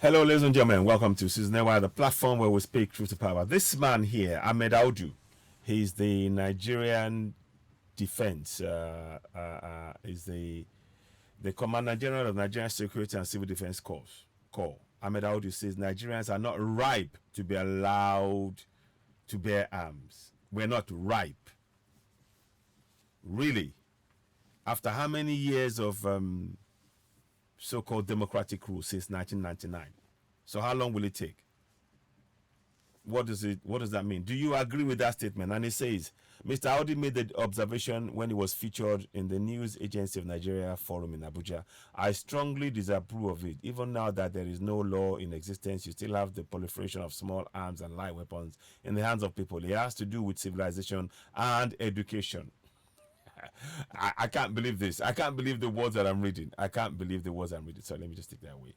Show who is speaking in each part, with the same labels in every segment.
Speaker 1: Hello, ladies and gentlemen. Welcome to Season Wire, the platform where we speak truth to power. This man here, Ahmed Audi, he's the Nigerian defense. Is the Commander General of Nigerian Security and Civil Defense Corps. Ahmed Audi says Nigerians are not ripe to be allowed to bear arms. We're not ripe. Really? After how many years of so-called democratic rule since 1999? So how long will it take? What does that mean? Do you agree with that statement? And it says, Mr. Audi made the observation when he was featured in the News Agency of Nigeria forum in Abuja. I strongly disapprove of it. Even now that there is no law in existence, you still have the proliferation of small arms and light weapons in the hands of people. It has to do with civilization and education. I can't believe this. I can't believe the words that I'm reading. I can't believe the words I'm reading. So let me just take that away.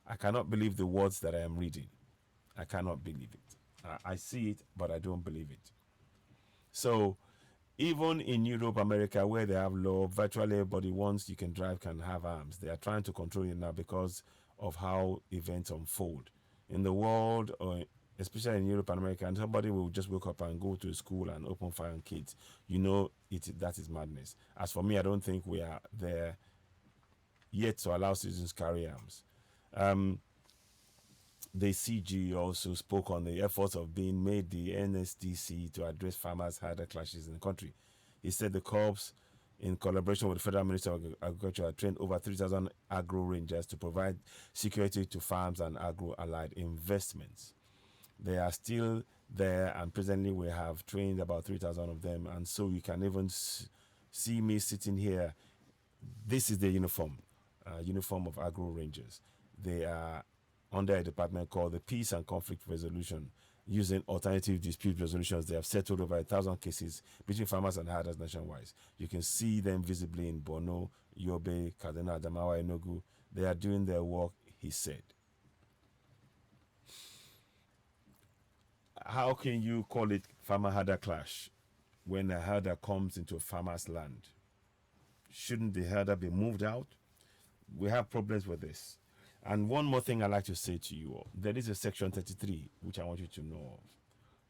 Speaker 1: I cannot believe the words that I am reading. I cannot believe it. I see it, but I don't believe it. So even in Europe, America, where they have law, virtually everybody once you can drive can have arms. They are trying to control it now because of how events unfold. In the world, or especially in Europe and America, and somebody will just wake up and go to a school and open fire on kids. You know, that is madness. As for me, I don't think we are there yet to allow citizens carry arms. The CG also spoke on the efforts of being made the NSCDC to address farmers' harder clashes in the country. He said the corps, in collaboration with the Federal Minister of Agriculture, have trained over 3,000 agro rangers to provide security to farms and agro-allied investments. They are still there, and presently we have trained about 3,000 of them. And so you can even see me sitting here. This is the uniform of agro rangers. They are under a department called the Peace and Conflict Resolution. Using alternative dispute resolutions, they have settled over 1,000 cases between farmers and herders nationwide. You can see them visibly in Borno, Yobe, Kaduna, Adamawa, Enugu. They are doing their work, he said. How can you call it farmer-herder clash when a herder comes into a farmer's land? Shouldn't the herder be moved out? We have problems with this. And one more thing I'd like to say to you all. There is a section 33, which I want you to know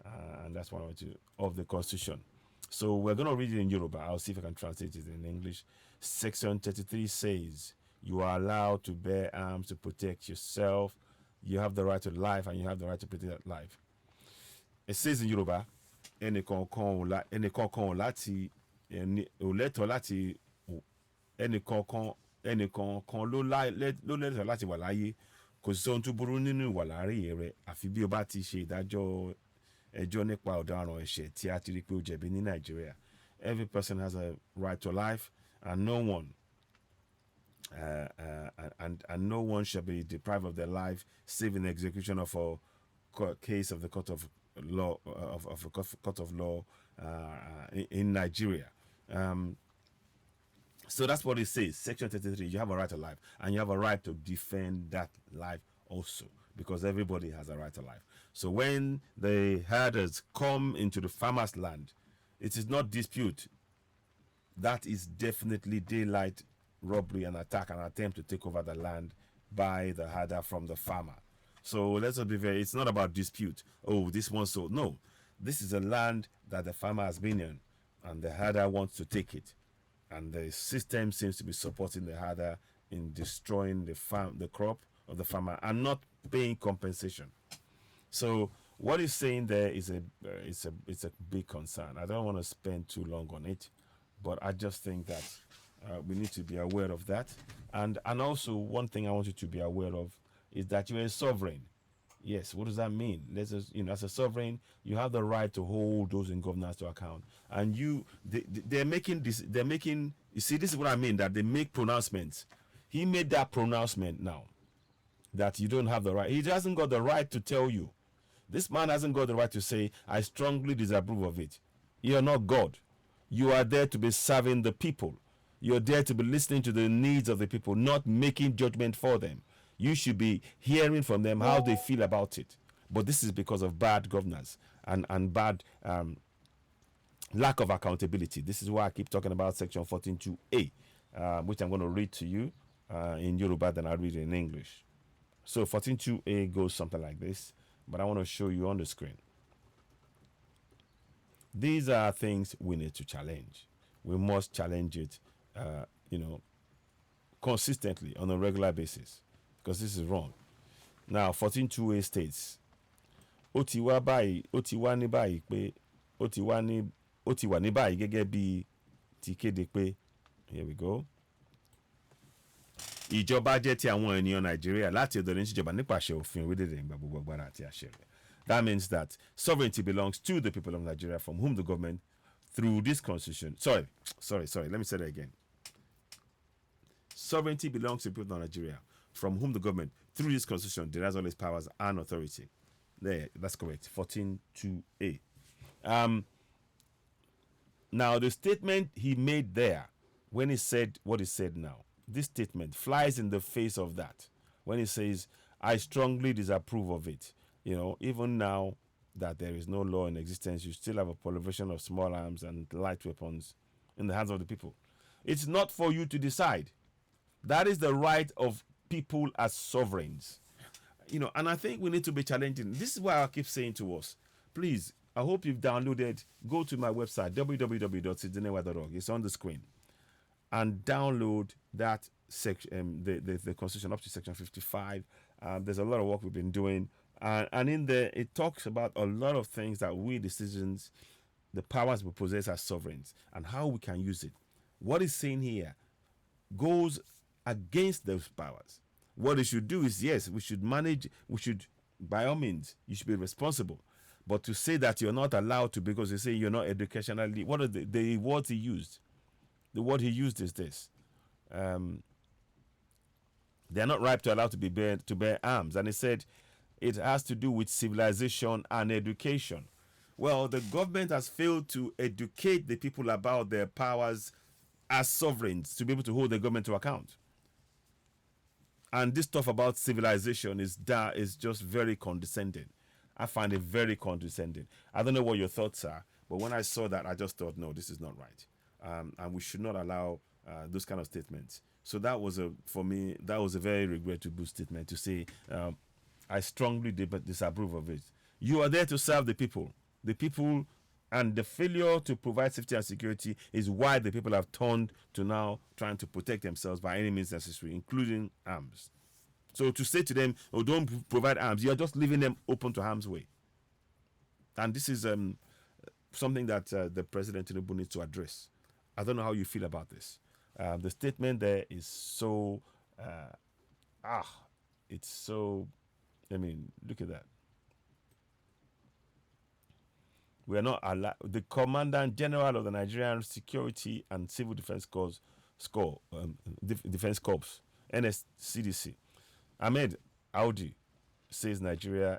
Speaker 1: of. And that's what I want to, of the Constitution. So we're going to read it in Yoruba. I'll see if I can translate it in English. Section 33 says, you are allowed to bear arms to protect yourself. You have the right to life, and you have the right to protect that life. It says in Yoruba, ẹnìkankan ló lẹ́tọ̀ọ́ láti wà láyé, kò sí ohun tó burú nínú ìwà láàárín rẹ̀ àfi bí o bá ti ṣe ìdájọ́ ẹjọ́ nípa ọ̀daràn ẹ̀ṣẹ̀ tí a ti rí pé ó jẹ̀bi ní Nàìjíríà. Every person has a right to life, and no one and no one shall be deprived of their life save in the execution of a case of the court of law in Nigeria. So that's what it says. Section 33, you have a right to life, and you have a right to defend that life also, because everybody has a right to life. So when the herders come into the farmer's land, it is not dispute. That is definitely daylight robbery and attack, and attempt to take over the land by the herder from the farmer. So let's be very, it's not about dispute. Oh, this one, so no. This is a land that the farmer has been in, and the herder wants to take it. And the system seems to be supporting the herder in destroying the crop of the farmer and not paying compensation. So what he's saying there is it's a big concern. I don't want to spend too long on it, but I just think that we need to be aware of that. And also one thing I want you to be aware of is that you're a sovereign. Yes, what does that mean? As a sovereign, you have the right to hold those in governance to account. And they're making this. You see, this is what I mean. That they make pronouncements. He made that pronouncement now, that you don't have the right. He hasn't got the right to tell you. This man hasn't got the right to say, I strongly disapprove of it. You're not God. You are there to be serving the people. You're there to be listening to the needs of the people, not making judgment for them. You should be hearing from them how they feel about it. But this is because of bad governance and bad lack of accountability. This is why I keep talking about section 14.2a, which I'm going to read to you in Yoruba, then I'll read it in English. So 14.2a goes something like this, but I want to show you on the screen. These are things we need to challenge. We must challenge it, you know, consistently on a regular basis, because this is wrong. Now 14.2a states, ó ti wá báyìí, ó ti wá ní báyìí pé, ó ti wá ní, ó ti wà ní báyìí gẹ́gẹ́ bí ti kéde pé, here we go. Ìjọba jẹ́ ti àwọn ènìyàn Nàìjíríà láti ọ̀dọ̀ ní ìjọba nípasẹ̀ òfin orílẹ̀-èdè ìgbà gbogbo agbára àti àṣẹ rẹ̀. That means that sovereignty belongs to the people of Nigeria, from whom the government, through this constitution. Sorry. Let me say that again. Sovereignty belongs to the people of Nigeria, from whom the government, through this constitution, derives all its powers and authority. There, that's correct. 14.2a. Now, the statement he made there, when he said what he said now, this statement flies in the face of that. When he says, I strongly disapprove of it. You know, even now that there is no law in existence, you still have a proliferation of small arms and light weapons in the hands of the people. It's not for you to decide. That is the right of people as sovereigns. You know, and I think we need to be challenging. This is why I keep saying to us, please, I hope you've downloaded, go to my website, www.sidinewa.org. It's on the screen. And download that section, the Constitution up to Section 55. There's a lot of work we've been doing. And in there, it talks about a lot of things that we, the citizens, the powers we possess as sovereigns, and how we can use it. What it's saying here goes against those powers. What it should do is, yes, we should manage, by all means, you should be responsible. But to say that you're not allowed to because you say you're not educationally, what are the words he used? The word he used is this. They are not ripe to allow to bear arms. And he said it has to do with civilization and education. Well, the government has failed to educate the people about their powers as sovereigns to be able to hold the government to account. And this stuff about civilization is just very condescending. I find it very condescending. I don't know what your thoughts are, but when I saw that, I just thought, no, this is not right. And we should not allow those kind of statements. So that was for me, that was a very regrettable statement to say, I strongly disapprove of it. You are there to serve the people. The people, and the failure to provide safety and security is why the people have turned to now trying to protect themselves by any means necessary, including arms. So to say to them, oh, don't provide arms, you're just leaving them open to harm's way. And this is something that the President Tinubu needs to address. I don't know how you feel about this. The statement there is so, it's so, I mean, look at that. We are not allowed. The Commandant General of the Nigerian Security and Civil Defense Corps, Defense Corps, NSCDC, Ahmed Audi, says Nigerians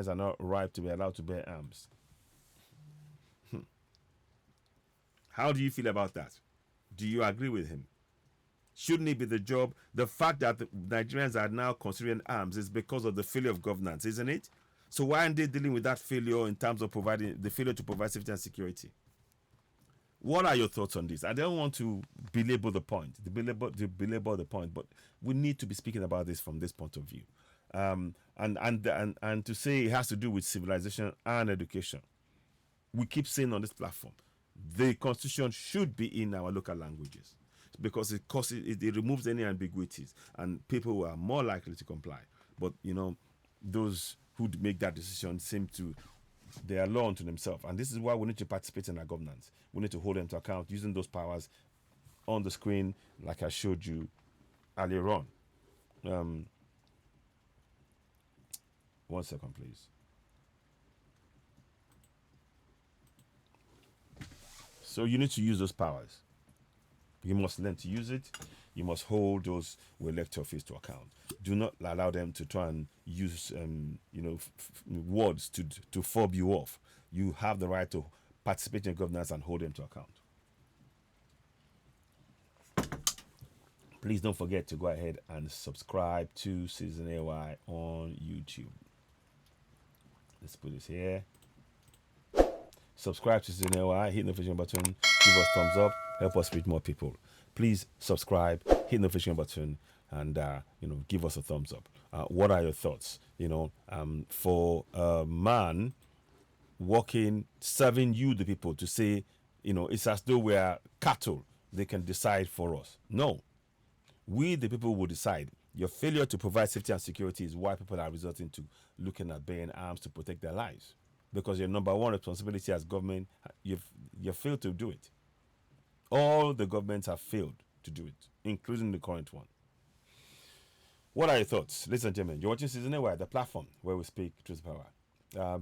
Speaker 1: are not ripe to be allowed to bear arms. How do you feel about that? Do you agree with him? Shouldn't it be the job? The fact that the Nigerians are now considering arms is because of the failure of governance, isn't it? So why aren't they dealing with that failure in terms of providing the failure to provide safety and security? What are your thoughts on this? I don't want to belabor the point, but we need to be speaking about this from this point of view. And to say it has to do with civilization and education. We keep saying on this platform, the Constitution should be in our local languages because it removes any ambiguities and people are more likely to comply. But, you know, those who make that decision seem to, they are law unto themselves. And this is why we need to participate in our governance. We need to hold them to account using those powers on the screen like I showed you earlier on. 1 second, please. So you need to use those powers. You must learn to use it. You must hold those who elect office to account. Do not allow them to try and use, words to fob you off. You have the right to participate in governance and hold them to account. Please don't forget to go ahead and subscribe to Citizen AY on YouTube. Let's put this here. Subscribe to Citizen AY, hit the notification button, give us thumbs up, help us reach more people. Please subscribe, hit the notification button, and give us a thumbs up. What are your thoughts? For a man working, serving you, the people, to say, it's as though we are cattle. They can decide for us. No, we, the people, will decide. Your failure to provide safety and security is why people are resorting to looking at bearing arms to protect their lives. Because your number one responsibility as government, you've failed to do it. All the governments have failed to do it, including the current one. What are your thoughts? Ladies and gentlemen, you're watching Season A, the platform where we speak truth to power.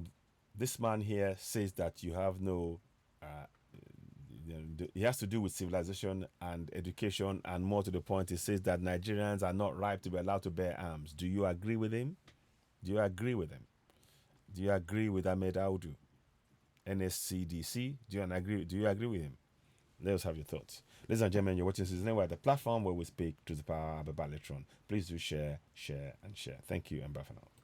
Speaker 1: This man here says that you have no... it has to do with civilization and education, and more to the point, he says that Nigerians are not ripe to be allowed to bear arms. Do you agree with him? Do you agree with him? Do you agree with Ahmed Audi, NSCDC? Do you agree with him? Let us have your thoughts. Ladies and gentlemen, you're watching Season A, the platform where we speak to the power of the Balatron. Please do share, and share. Thank you, and bye for now.